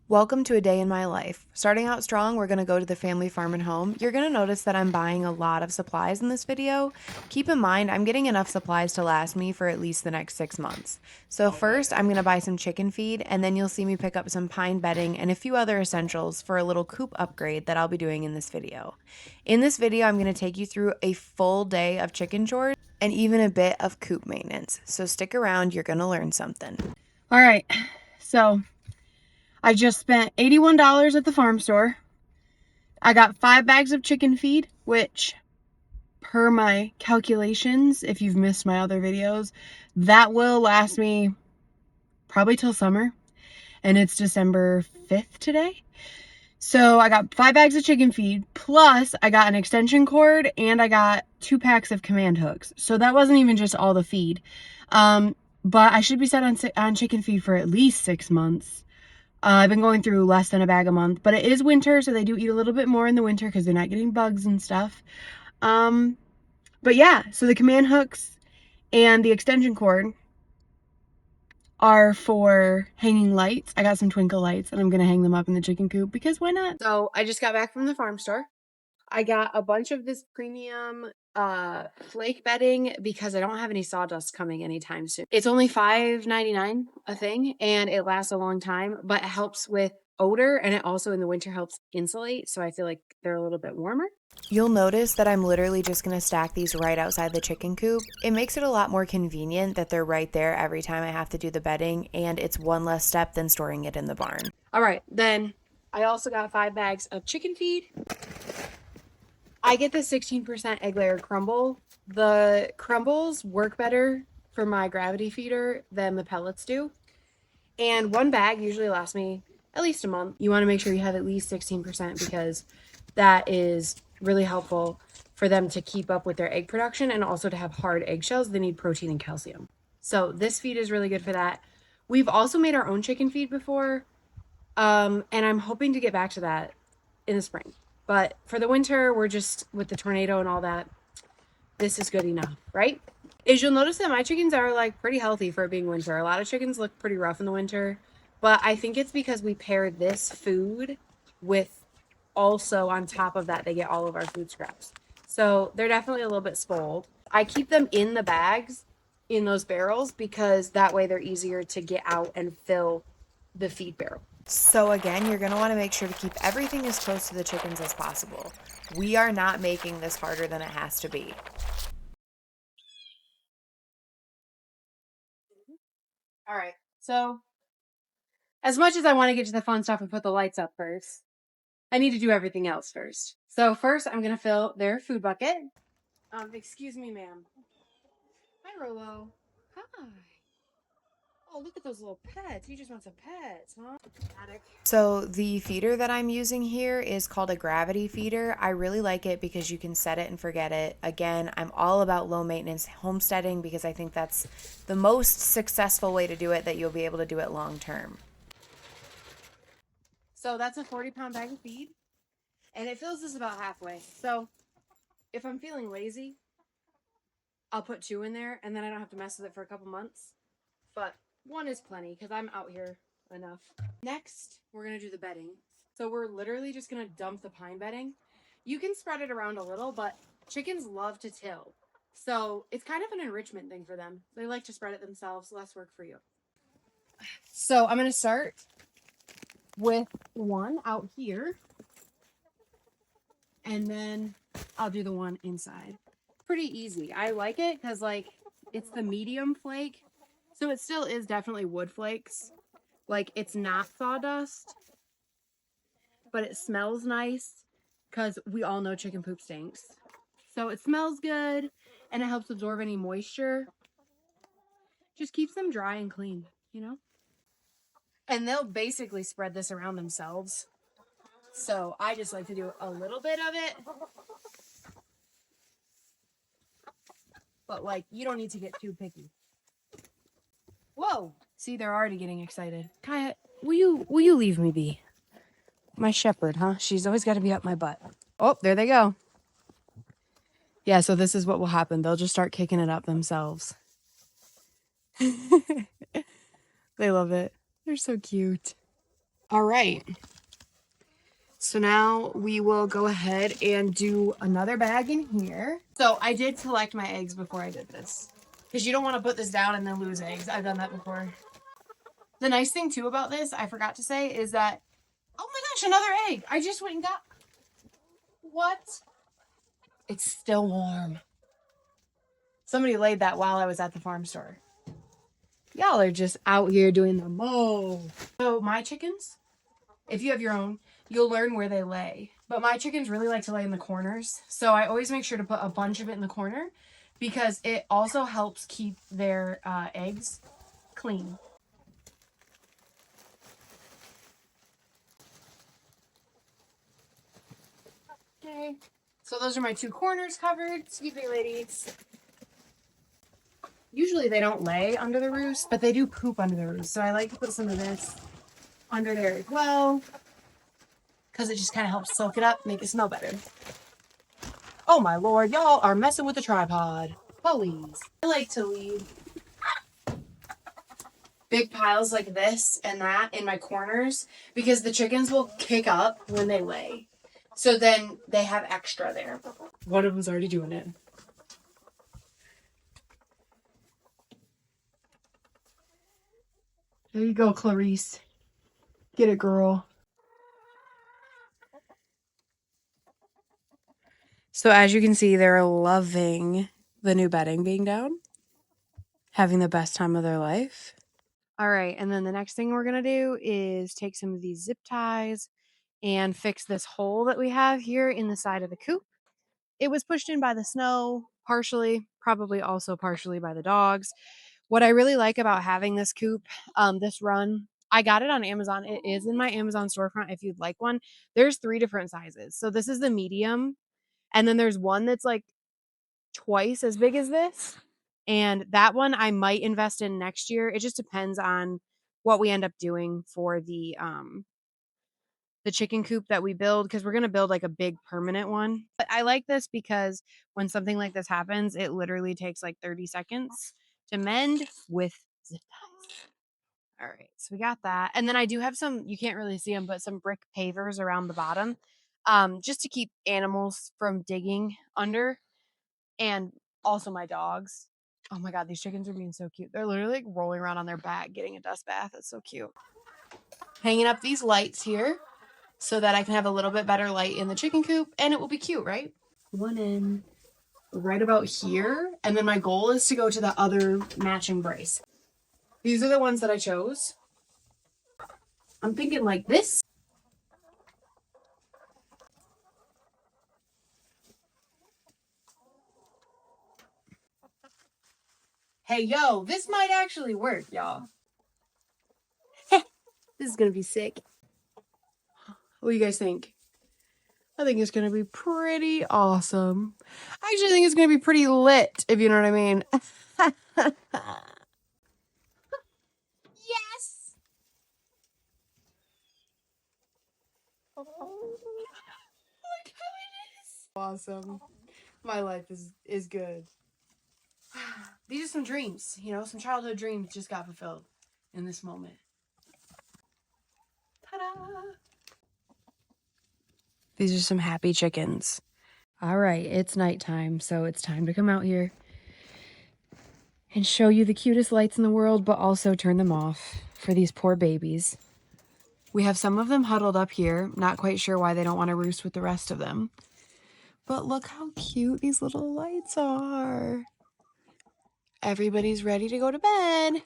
Welcome to a day in my life. Starting out strong, we're going to go to the family farm and home. You're going to notice that I'm buying a lot of supplies in this video. Keep in mind, I'm getting enough supplies to last me for at least the next 6 months. So first, I'm going to buy some chicken feed, and then you'll see me pick up some pine bedding and a few other essentials for a little coop upgrade that I'll be doing in this video. In this video, I'm going to take you through a full day of chicken chores and even a bit of coop maintenance. So stick around, you're going to learn something. All right, so I just spent $81 at the farm store. I got 5 bags of chicken feed, which per my calculations, if you've missed my other videos, that will last me probably till summer. And it's December 5th today. So I got 5 bags of chicken feed, plus I got an extension cord and I got 2 packs of command hooks. So that wasn't even just all the feed. But I should be set on chicken feed for at least 6 months. I've been going through less than a bag a month, but it is winter, so they do eat a little bit more in the winter because they're not getting bugs and stuff. But yeah, so the command hooks and the extension cord are for hanging lights. I got some twinkle lights and I'm going to hang them up in the chicken coop because why not? So I just got back from the farm store. I got a bunch of this premium flake bedding because I don't have any sawdust coming anytime soon. It's only $5.99 a thing and it lasts a long time, but it helps with odor and it also in the winter helps insulate, so I feel like they're a little bit warmer. You'll notice that I'm literally just going to stack these right outside the chicken coop. It makes it a lot more convenient that they're right there every time I have to do the bedding, and it's one less step than storing it in the barn. All right, then I also got 5 bags of chicken feed. I get the 16% egg layer crumble. The crumbles work better for my gravity feeder than the pellets do. And 1 bag usually lasts me at least a month. You want to make sure you have at least 16% because that is really helpful for them to keep up with their egg production and also to have hard eggshells. They need protein and calcium. So this feed is really good for that. We've also made our own chicken feed before, and I'm hoping to get back to that in the spring. But for the winter, we're just, with the tornado and all that, this is good enough, right? Is you'll notice that my chickens are like pretty healthy for it being winter. A lot of chickens look pretty rough in the winter, but I think it's because we pair this food with also on top of that, they get all of our food scraps. So they're definitely a little bit spoiled. I keep them in the bags in those barrels because that way they're easier to get out and fill the feed barrel. So again, you're going to want to make sure to keep everything as close to the chickens as possible. We are not making this harder than it has to be. All right, so as much as I want to get to the fun stuff and put the lights up first, I need to do everything else first. So first, I'm going to fill their food bucket. Excuse me, ma'am. Hi, Rolo. Hi. Oh, look at those little pets. You just want some pets, huh? So the feeder that I'm using here is called a gravity feeder. I really like it because you can set it and forget it. Again, I'm all about low maintenance homesteading because I think that's the most successful way to do it, that you'll be able to do it long term. So that's a 40-pound bag of feed, and it fills this about halfway. So if I'm feeling lazy, I'll put 2 in there, and then I don't have to mess with it for a couple months. But 1 is plenty because I'm out here enough. Next, we're going to do the bedding. So we're literally just going to dump the pine bedding. You can spread it around a little, but chickens love to till. So it's kind of an enrichment thing for them. They like to spread it themselves, less work for you. So I'm going to start with 1 out here. And then I'll do the 1 inside. Pretty easy. I like it because like it's the medium flake. So it still is definitely wood flakes. Like it's not sawdust, but it smells nice because we all know chicken poop stinks. So it smells good and it helps absorb any moisture. Just keeps them dry and clean, you know? And they'll basically spread this around themselves. So I just like to do a little bit of it. But like, you don't need to get too picky. Whoa! See, they're already getting excited. Kaya, will you leave me be? My shepherd, huh? She's always got to be up my butt. Oh, there they go. Yeah, so this is what will happen. They'll just start kicking it up themselves. They love it. They're so cute. All right. So now we will go ahead and do another bag in here. So I did collect my eggs before I did this, because you don't want to put this down and then lose eggs. I've done that before. The nice thing too about this, I forgot to say, is that, oh my gosh, another egg. I just went and got, what? It's still warm. Somebody laid that while I was at the farm store. Y'all are just out here doing the most. So my chickens, if you have your own, you'll learn where they lay. But my chickens really like to lay in the corners. So I always make sure to put a bunch of it in the corner because it also helps keep their eggs clean. Okay. So those are my two corners covered. Excuse me, ladies. Usually they don't lay under the roost, but they do poop under the roost. So I like to put some of this under there as well, because it just kind of helps soak it up, make it smell better. Oh my lord, y'all are messing with the tripod. Please. I like to leave big piles like this and that in my corners because the chickens will kick up when they lay. So then they have extra there. One of them's already doing it. There you go, Clarice. Get it, girl. So as you can see, they're loving the new bedding being down. Having the best time of their life. All right, and then the next thing we're going to do is take some of these zip ties and fix this hole that we have here in the side of the coop. It was pushed in by the snow, partially, probably also partially by the dogs. What I really like about having this coop, this run, I got it on Amazon. It is in my Amazon storefront if you'd like one. There's 3 different sizes. So this is the medium, and then there's one that's like twice as big as this. And that one I might invest in next year. It just depends on what we end up doing for the chicken coop that we build, because we're going to build like a big permanent one. But I like this because when something like this happens, it literally takes like 30 seconds to mend with zip ties. All right, so we got that. And then I do have some, you can't really see them, but some brick pavers around the bottom, just to keep animals from digging under. And also my dogs. Oh my god, these chickens are being so cute. They're literally like rolling around on their back getting a dust bath. It's so cute. Hanging up these lights here so that I can have a little bit better light in the chicken coop, and it will be cute, right? One in right about here, and then my goal is to go to the other matching brace. These are the ones that I chose. I'm thinking like this. Hey, yo, this might actually work, y'all. This is gonna be sick. What do you guys think? I think it's gonna be pretty awesome. I actually think it's gonna be pretty lit, if you know what I mean. Yes! Look how it is. Awesome. My life is good. These are some dreams, you know, some childhood dreams just got fulfilled in this moment. Ta-da! These are some happy chickens. All right, it's nighttime, so it's time to come out here and show you the cutest lights in the world, but also turn them off for these poor babies. We have some of them huddled up here, not quite sure why they don't want to roost with the rest of them. But look how cute these little lights are. Everybody's ready to go to bed.